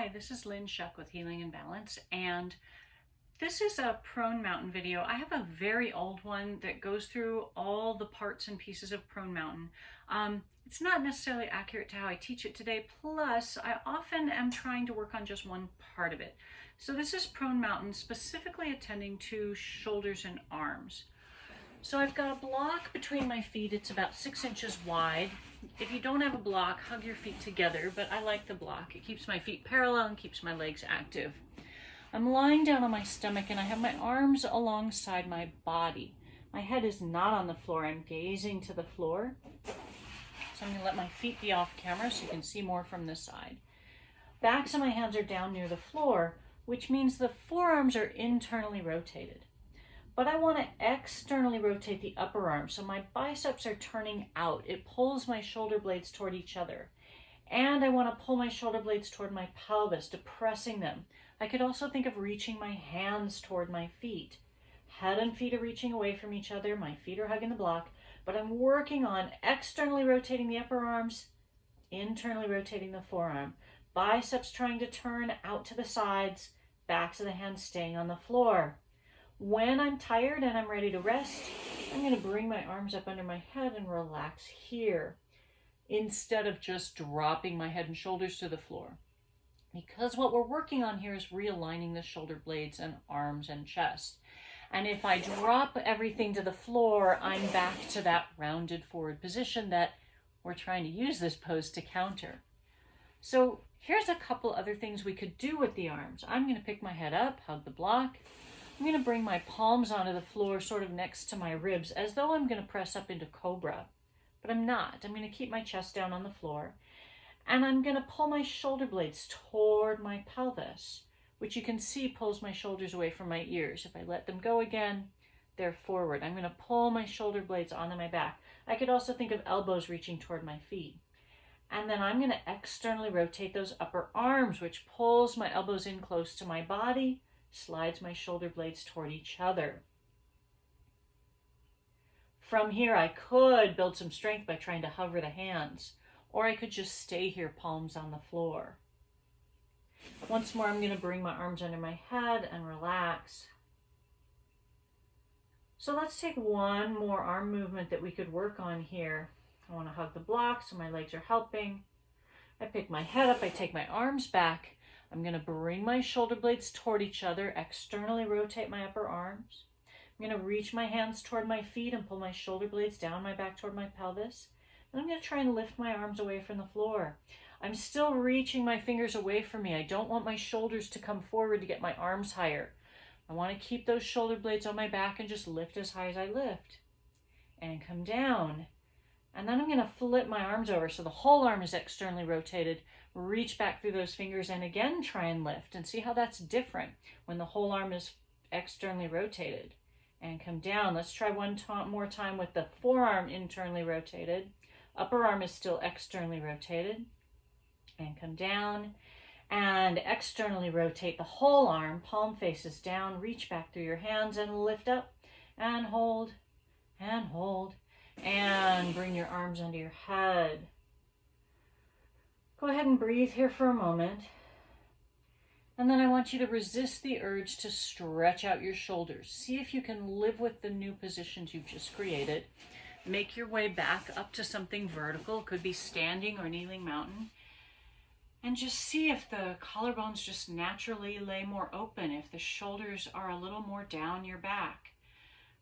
Hi, this is Lynn Shuck with Healing and Balance, and this is a prone mountain video. I have a very old one that goes through all the parts and pieces of prone mountain. It's not necessarily accurate to how I teach it today, plus I often am trying to work on just one part of it. So this is prone mountain, specifically attending to shoulders and arms. So I've got a block between my feet. It's about 6 inches wide. If you don't have a block, hug your feet together, but I like the block. It keeps my feet parallel and keeps my legs active. I'm lying down on my stomach and I have my arms alongside my body. My head is not on the floor. I'm gazing to the floor. So I'm going to let my feet be off camera so you can see more from this side. Backs of my hands are down near the floor, which means the forearms are internally rotated. But I want to externally rotate the upper arm, so my biceps are turning out. It pulls my shoulder blades toward each other. And I want to pull my shoulder blades toward my pelvis, depressing them. I could also think of reaching my hands toward my feet. Head and feet are reaching away from each other. My feet are hugging the block, but I'm working on externally rotating the upper arms, internally rotating the forearm. Biceps trying to turn out to the sides, backs of the hands staying on the floor. When I'm tired and I'm ready to rest, I'm going to bring my arms up under my head and relax here instead of just dropping my head and shoulders to the floor. Because what we're working on here is realigning the shoulder blades and arms and chest. And if I drop everything to the floor, I'm back to that rounded forward position that we're trying to use this pose to counter. So here's a couple other things we could do with the arms. I'm going to pick my head up, hug the block. I'm going to bring my palms onto the floor sort of next to my ribs as though I'm going to press up into cobra, but I'm not. I'm going to keep my chest down on the floor and I'm going to pull my shoulder blades toward my pelvis, which you can see pulls my shoulders away from my ears. If I let them go again, they're forward. I'm going to pull my shoulder blades onto my back. I could also think of elbows reaching toward my feet. And then I'm going to externally rotate those upper arms, which pulls my elbows in close to my body, slides my shoulder blades toward each other. From here, I could build some strength by trying to hover the hands, or I could just stay here, palms on the floor. Once more, I'm going to bring my arms under my head and relax. So let's take one more arm movement that we could work on here. I want to hug the block so my legs are helping. I pick my head up, I take my arms back. I'm going to bring my shoulder blades toward each other, externally rotate my upper arms. I'm going to reach my hands toward my feet and pull my shoulder blades down my back toward my pelvis. And I'm going to try and lift my arms away from the floor. I'm still reaching my fingers away from me. I don't want my shoulders to come forward to get my arms higher. I want to keep those shoulder blades on my back and just lift as high as I lift. And come down. And then I'm going to flip my arms over so the whole arm is externally rotated. Reach back through those fingers and again try and lift and see how that's different when the whole arm is externally rotated. And come down. Let's try one more time with the forearm internally rotated. Upper arm is still externally rotated. And come down and externally rotate the whole arm. Palm faces down. Reach back through your hands and lift up and hold and hold. And bring your arms under your head. Go ahead and breathe here for a moment. And then I want you to resist the urge to stretch out your shoulders. See if you can live with the new positions you've just created. Make your way back up to something vertical. It could be standing or kneeling mountain. And just see if the collarbones just naturally lay more open, if the shoulders are a little more down your back.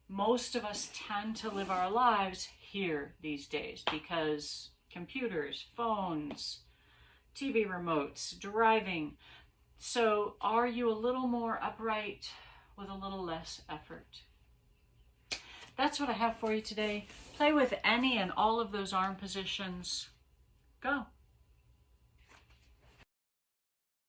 Most of us tend to live our lives here these days because computers, phones, TV remotes, driving. So are you a little more upright with a little less effort? That's what I have for you today. Play with any and all of those arm positions. Go.